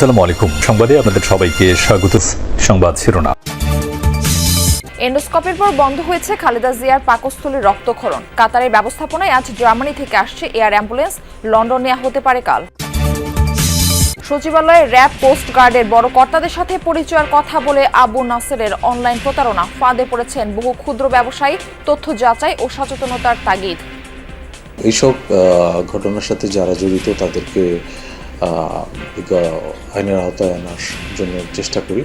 আসসালামু আলাইকুম। সংবাদে আপনাদের সবাইকে স্বাগত। সংবাদ শিরোনাম। এন্ডোস্কোপের পর বন্ধ হয়েছে খালেদা জিয়ার পাকস্থলীর রক্তক্ষরণ। কাতারের ব্যবস্থাপনায় আজ জার্মানি থেকে আসছে এয়ার অ্যাম্বুলেন্স, লন্ডন নেওয়া হতে পারে কাল। সচিবালয়ে র্যাব, কোস্ট গার্ডের বড় কর্তাদের সাথে পরিচয়ের কথা বলে আবু নাসেরের অনলাইন প্রতারণা। ফাঁদে পড়েছেন বহু ক্ষুদ্র ব্যবসায়ী। তথ্য যাচাই ও সচেতনতার তাগিদ। এইসব ঘটনার সাথে যারা জড়িত তাদেরকে আইনের আওতায় আনার জন্য চেষ্টা করি।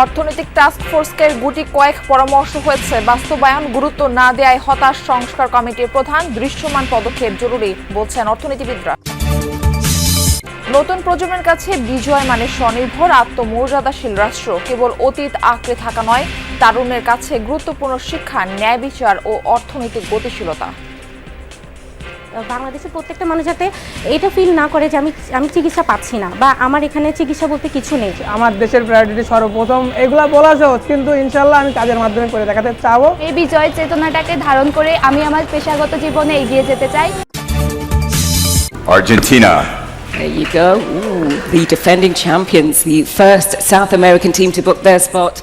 অর্থনৈতিক টাস্ক ফোর্সকে গুটি কয়েক পরামর্শ হয়েছে, বাস্তবায়ন গুরুত্ব না দেয়ায় হতাশ সংস্কার কমিটির প্রধান। দৃশ্যমান পদক্ষেপ জরুরি বলছেন অর্থনীতিবিদরা। নতুন প্রজন্মের কাছে বিজয় মানে স্বনির্ভর আত্মমর্যাদাশীল রাষ্ট্র। কেবল অতীত আঁকড়ে থাকা নয়, তারুণের কাছে গুরুত্বপূর্ণ শিক্ষা, ন্যায় বিচার ও অর্থনৈতিক গতিশীলতা। বাংলাদেশের প্রত্যেকটা মানুষ যাতে এটা ফিল না করে যে আমি চিকিৎসা পাচ্ছি না বা আমার এখানে চিকিৎসা বলতে কিছু নেই। আমার দেশের প্রায়োরিটি সর্বপ্রথম, এগুলা বলা সহজ, কিন্তু ইনশাল্লাহ আমি কাজের মাধ্যমে করে দেখাতে চাবো। এই বিজয় চেতনাটাকে ধারণ করে আমি আমার পেশাগত জীবনে এগিয়ে যেতে চাই। Argentina. There you go. Ooh, the defending champions, the first South American team to book their spot.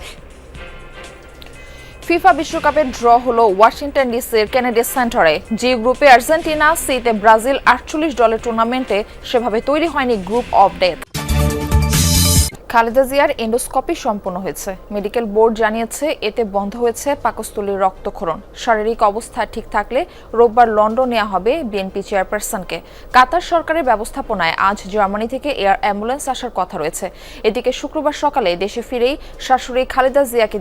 FIFA বিশ্বকাপের ড্র হলো ওয়াশিংটন ডিসির কেনেডি সেন্টারে। জি গ্রুপে আর্জেন্টিনা, সিতে ব্রাজিল। 48 দলের টুর্নামেন্টে সেভাবে তৈরি হয়নি গ্রুপ অফ ডেথ। খালেদা জিয়ার এন্ডোস্কোপি সম্পন্ন হয়েছে। মেডিকেল বোর্ড জানিয়েছে এতে বন্ধ হয়েছে পাকস্থলীর রক্তক্ষরণ। শারীরিক অবস্থা ঠিক থাকলে রোববার লন্ডন নেওয়া হবে বিএনপি চেয়ারপারসনকে। কাতার সরকারের ব্যবস্থাপনায় আজ জার্মানি থেকে এয়ার অ্যাম্বুলেন্স আসার কথা রয়েছে। এদিকে শুক্রবার সকালে দেশে ফিরেই শাশুড়ি খালেদা জিয়াকে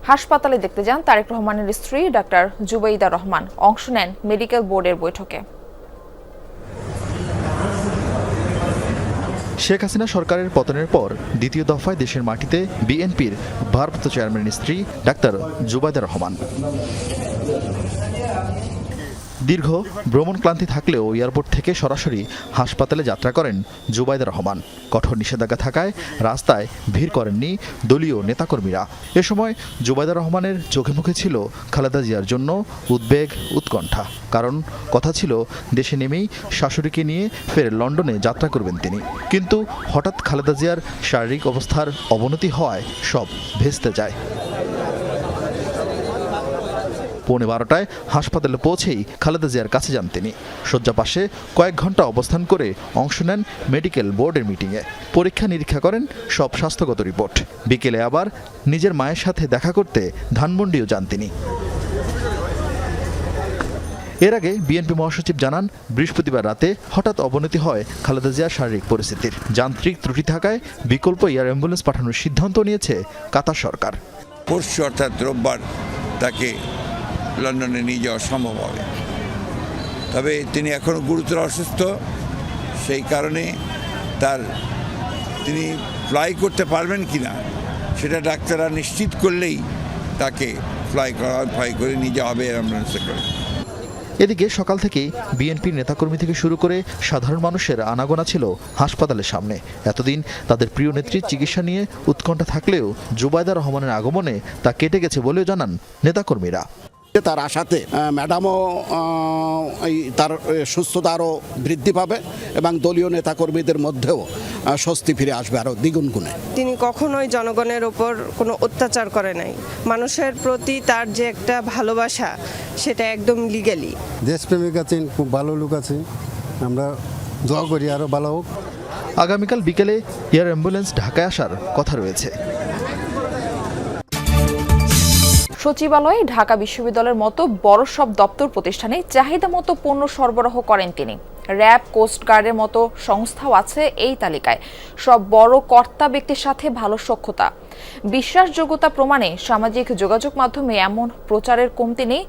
হাসপাতালে দেখতে যান তারেক রহমানের স্ত্রী ডাক্তার জুবাইদা রহমান। অংশ নেন মেডিকেল বোর্ডের বৈঠকে। শেখ হাসিনা সরকারের পতনের পর দ্বিতীয় দফায় দেশের মাটিতে বিএনপির ভারপ্রাপ্ত চেয়ারম্যানের স্ত্রী ডাক্তার জুবাইদা রহমান। দীর্ঘ ভ্রমণ ক্লান্তি থাকলেও এয়ারপোর্ট থেকে সরাসরি হাসপাতালে যাত্রা করেন জুবাইদা রহমান। কঠোর নিষেধাজ্ঞা থাকায় রাস্তায় ভিড় করেননি দলীয় নেতাকর্মীরা। এ সময় জুবাইদা রহমানের চোখে মুখে ছিল খালেদা জিয়ার জন্য উদ্বেগ, উৎকণ্ঠা। কারণ কথা ছিল দেশে নেমেই শাশুড়িকে নিয়ে ফের লন্ডনে যাত্রা করবেন তিনি। কিন্তু হঠাৎ খালেদা জিয়ার শারীরিক অবস্থার অবনতি হওয়ায় সব ভেস্তে যায়। 12:15 হাসপাতালে পৌঁছেই খালেদা জিয়ার কাছে যান তিনি। শয্যা পাশে কয়েক ঘন্টা অবস্থান করে অংশ নেন মেডিকেল বোর্ডের মিটিংয়ে। পরীক্ষা নিরীক্ষা করেন সব স্বাস্থ্যগত রিপোর্ট। বিকেলে আবার নিজের মায়ের সাথে দেখা করতে ধানমন্ডিও যান তিনি। এর আগে বিএনপি মহাসচিব জানান, বৃহস্পতিবার রাতে হঠাৎ অবনতি হয় খালেদা জিয়ার শারীরিক পরিস্থিতির। যান্ত্রিক ত্রুটি থাকায় বিকল্প এয়ার অ্যাম্বুলেন্স পাঠানোর সিদ্ধান্ত নিয়েছে কাতার সরকার। পরশু অর্থাৎ রোববার তাকে লন্ডনে নিয়ে যাওয়া সম্ভব হবে। তবে তিনি এখনও গুরুতর অসুস্থ, সেই কারণে তিনি ফ্লাই করতে পারবেন কিনা সেটা ডাক্তাররা নিশ্চিত করলেই তাকে ফ্লাই করে নিয়ে যাওয়া হবে অ্যাম্বুলেন্সে করে। এদিকে সকাল থেকেই বিএনপির নেতাকর্মী থেকে শুরু করে সাধারণ মানুষের আনাগোনা ছিল হাসপাতালের সামনে। এতদিন তাদের প্রিয় নেত্রীর চিকিৎসা নিয়ে উৎকণ্ঠা থাকলেও জুবাইদা রহমানের আগমনে তা কেটে গেছে বলেও জানান নেতাকর্মীরা। তার আশাতে ম্যাডামও তার সুস্থতা আরও বৃদ্ধি পাবে এবং দলীয় নেতাকর্মীদের মধ্যেও স্বস্তি ফিরে আসবে আরও দ্বিগুণ গুণে। তিনি কখনোই জনগণের ওপর কোনো অত্যাচার করে নাই। মানুষের প্রতি তার যে একটা ভালোবাসা, সেটা একদম লিগ্যালি। দেশপ্রেমিক আছেন, খুব ভালো লোক আছে, আমরা দোয়া করি আরও ভালো হোক। আগামীকাল বিকেলে এয়ার অ্যাম্বুলেন্স ঢাকায় আসার কথা রয়েছে। সচিবালয়ে ঢাকা বিশ্ববিদ্যালয়ের মতো বড় সব দপ্তর প্রতিষ্ঠানে চাহিদা মতো পণ্য সরবরাহ করেন তিনি। র্যাব, কোস্ট গার্ডের মতো সংস্থাও আছে এই তালিকায়। সব বড় কর্তা ব্যক্তির সাথে ভালো সখ্যতা, বিশ্বাসযোগ্যতা প্রমাণে সামাজিক যোগাযোগ মাধ্যমে এমন প্রচারের কমতি নেই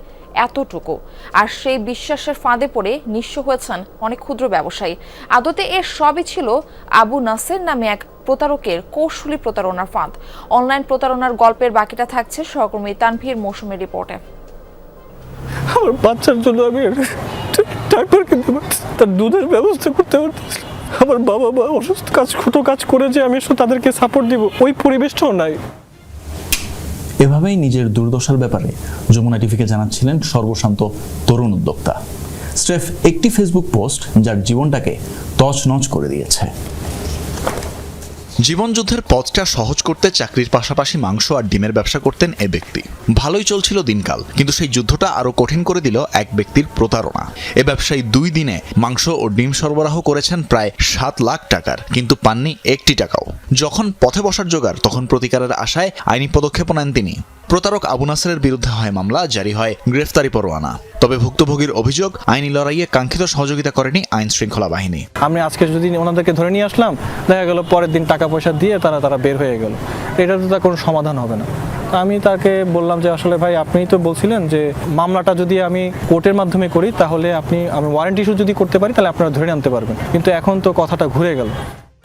এতটুকু। আর সেই বিশ্বাসের ফাঁদে পড়ে নিঃস্ব হয়েছেন অনেক ক্ষুদ্র ব্যবসায়ী। আদতে এর সবই ছিল আবু নাসের নামে এক প্রতারকের কৌশলী প্রতারণার ফাঁদ। অনলাইন প্রতারণার গল্পের বাকিটা থাকছে সহকর্মী তানভীর মৌসুমের রিপোর্টে। আমার বাচ্চার জন্য আমি ডাক্তার কিনতে পারছি, তার দুধের ব্যবস্থা করতে পারতেছি। আমার বাবা মা অসুস্থ, ছোট কাজ করে যে আমি তাদেরকে সাপোর্ট দিব, ওই পরিবেশটাও নাই। এভাবেই নিজের দুর্দশার ব্যাপারে যমুনা টিভিকে জানাচ্ছিলেন সর্বশান্ত তরুণ উদ্যোক্তা। স্রেফ একটি ফেসবুক পোস্ট যার জীবনটাকে তছনছ করে দিয়েছে। জীবনযুদ্ধের পথটা সহজ করতে চাকরির পাশাপাশি মাংস আর ডিমের ব্যবসা করতেন এ ব্যক্তি। ভালোই চলছিল দিনকাল, কিন্তু সেই যুদ্ধটা আরো কঠিন করে দিল এক ব্যক্তির প্রতারণা। এ ব্যবসায়ী 2 দিনে মাংস ও ডিম সরবরাহ করেছেন প্রায় 7 লাখ টাকার, কিন্তু পাননি একটি টাকাও। যখন পথে বসার জোগাড়, তখন প্রতিকারের আশায় আইনি পদক্ষেপ নেন তিনি। প্রতারক আবু নাসেরের বিরুদ্ধে হয় মামলা, জারি হয় গ্রেফতারি পরোয়ানা। তবে ভুক্তভোগীর অভিযোগ, আইনি লড়াইয়ে কাঙ্ক্ষিত সহযোগিতা করেনি আইন শৃঙ্খলা বাহিনী। আমি আজকে যদি ওনাদেরকে ধরে নিয়ে আসলাম, দেখা গেল পরের দিন টাকা পয়সা দিয়ে তারা বের হয়ে গেল, এটা তো তার কোনো সমাধান হবে না। আমি তাকে বললাম যে আসলে ভাই, আপনিই তো বলছিলেন যে মামলাটা যদি আমি কোর্টের মাধ্যমে করি তাহলে আমি ওয়ারেন্ট ইস্যু যদি করতে পারি তাহলে আপনারা ধরে আনতে পারবেন, কিন্তু এখন তো কথাটা ঘুরে গেল।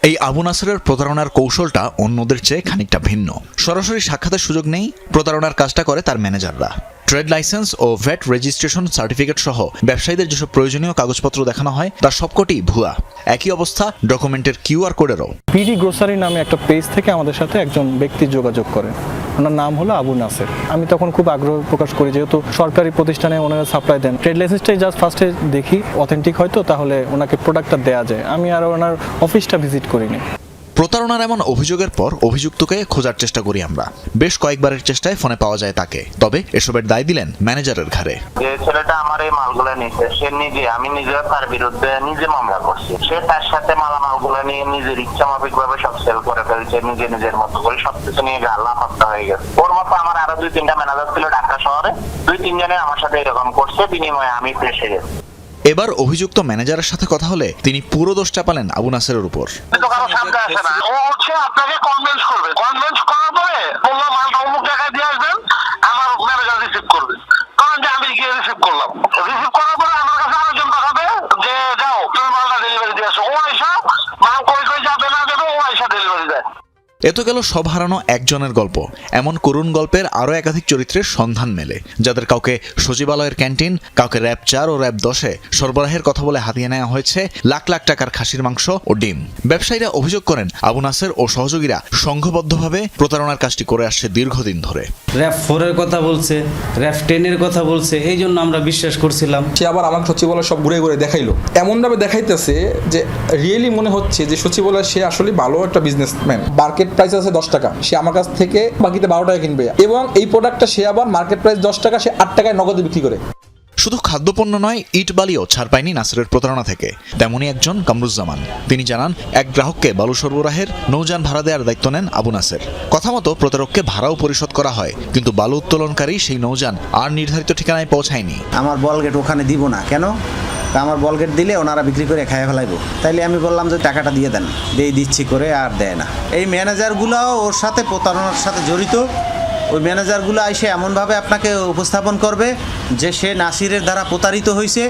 এই আবু নাসেরের প্রতারণার কৌশলটা অন্যদের চেয়ে খানিকটা ভিন্ন। সরাসরি সাক্ষাতের সুযোগ নেই, প্রতারণার কাজটা করে তার ম্যানেজাররা। ট্রেড লাইসেন্স ও ভ্যাট রেজিস্ট্রেশন সার্টিফিকেট সহ ব্যবসায়ীদের যেসব প্রয়োজনীয় কাগজপত্র দেখানো হয় তার সবকটি ভুয়া। একই অবস্থা ডকুমেন্টের QR কোডেরও। পিডি গ্রোসারি নামে একটা পেজ থেকে আমাদের সাথে একজন ব্যক্তি যোগাযোগ করেন, ওনার নাম হলো আবু নাসের। আমি তখন খুব আগ্রহ প্রকাশ করি, যেহেতু সরকারি প্রতিষ্ঠানে ওনারা সাপ্লাই দেন, ট্রেড লাইসেন্সটাই জাস্ট ফার্স্টে দেখি অথেন্টিক হয়তো, তাহলে ওনাকে প্রোডাক্টটা দেওয়া যায়। আমি আর ওনার অফিসটা ভিজিট করিনি। প্রতারণার এমন অভিযোগের পর অভিযুক্তকে খোঁজার চেষ্টা করি আমরা। বেশ কয়েকবারের চেষ্টায় ফোনে পাওয়া যায় তাকে, তবে এসবের দায় দিলেন ম্যানেজারের ঘাড়ে। যে ছেলেটা আমার এই মালগুলো নিচ্ছে, সে আমি নিজে তার বিরুদ্ধে মামলা করছি। সে তার সাথে মালামালগুলো নিয়ে নিজের ইচ্ছা মাফিক ভাবে সব সেল করে ফেলছে, নিজের মতো করে সবকিছু নিয়ে লাফাত্তা হয়ে গেছে। ওর মতো আমার আরো 2-3টা ম্যানেজার ছিল ঢাকা শহরে, 2-3 জনে আমার সাথে এরকম করছে, বিনিময়ে আমি ফেসে গেছি। এবার অভিযুক্ত ম্যানেজারের সাথে কথা হলে তিনি পুরো দোষ চাপালেন আবু নাসেরের উপর। আপনাকে কনভিন্স করবে, কনভিন্স করার পরে বললাম মালটা অমুক জায়গায় দিয়ে আসবেন, আমার ম্যানেজার রিসিভ করবে। কারণ যে আমি গিয়ে রিসিভ করলাম, রিসিভ করার পরে আমার কাছে আরেকজন পাঠাবে যে যাও তুমি মালটা ডেলিভারি দিয়ে আসো। ও আইসা মাল কই যাবে না দেবে, ও আইসা ডেলিভারি দেয়। এত গেল সব হারানো একজনের গল্প। এমন করুণ গল্পের আরও একাধিক চরিত্রের সন্ধান মেলে, যাদের কাউকে সচিবালয়ের ক্যান্টিন, কাউকে র‍্যাব 4 ও র‍্যাব 10-এ সরবরাহের কথা বলে হাতিয়ে নেওয়া হয়েছে লাখ লাখ টাকার খাসির মাংস ও ডিম। ব্যবসায়ীরা অভিযোগ করেন আবু নাসের ও সহযোগীরা সংঘবদ্ধভাবে প্রতারণার কাজটি করে আসছে দীর্ঘদিন ধরে। র‍্যাব 4-এর কথা বলছে, র‍্যাব 10-এর কথা বলছে, এই জন্য আমরা বিশ্বাস করছিলাম। সে আবার আমাকে সচিবালয় সব ঘুরে ঘুরে দেখাইলো, এমনভাবে দেখাইতেছে যে রিয়েলি মনে হচ্ছে যে সচিবালয় সে আসলে ভালো একটা বিজনেসম্যান। মার্কেট প্রাইস আছে 10 টাকা, সে আমার কাছ থেকে বাকিতে 12 টাকা কিনবে, এবং এই প্রোডাক্টটা সে আবার মার্কেট প্রাইস 10 টাকা, সে 8 টাকায় নগদে বিক্রি করে। শুধু খাদ্যপণ্য নয়, ইট বালিও ছাড় পায়নি নাসেরের প্রতারণা থেকে। তেমনই একজন কামরুজ্জামান, তিনি জানান এক গ্রাহককে বালু সরবরাহের নৌযান ভাড়া দেওয়ার দায়িত্ব নেন আবু নাসের। কথা মতো প্রতারককে ভাড়াও পরিশোধ করা হয়, কিন্তু বালু উত্তোলনকারী সেই নৌযান আর নির্ধারিত ঠিকানায় পৌঁছায়নি। আমার বলগেট ওখানে দিব না কেন, আমার বলগেট দিলে ওনারা বিক্রি করে খাইয়ে ফেলাইবো। তাইলে আমি বললাম যে টাকাটা দিয়ে দেন, দিচ্ছি করে আর দেয় না। এই ম্যানেজারগুলোও ওর সাথে প্রতারণার সাথে জড়িত। ওই ম্যানেজারগুলো এসে এমনভাবে আপনাকে উপস্থাপন করবে যে সে নাসিরের দ্বারা প্রতারিত হয়েছে।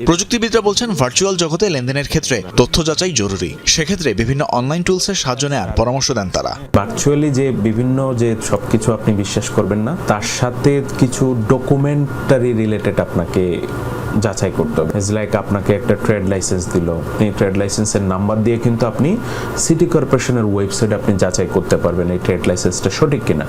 প্রযুক্তিবিদরা বলছেন ভার্চুয়াল জগতে লেনদেনের ক্ষেত্রে তথ্য যাচাই জরুরি। সেক্ষেত্রে বিভিন্ন অনলাইন টুলসের সাহায্য নেওয়ার পরামর্শ দেন তারা। ভার্চুয়ালি যে বিভিন্ন যে সবকিছু আপনি বিশ্বাস করবেন না, তার সাথে কিছু ডকুমেন্টারি রিলেটেড আপনাকে যাচাই করতে হবে। লাইক আপনাকে একটা ট্রেড লাইসেন্স দিল, আপনি ট্রেড লাইসেন্সের নাম্বার দিয়ে কিন্তু আপনি সিটি কর্পোরেশনের ওয়েবসাইটে আপনি যাচাই করতে পারবেন এই ট্রেড লাইসেন্সটা সঠিক কিনা।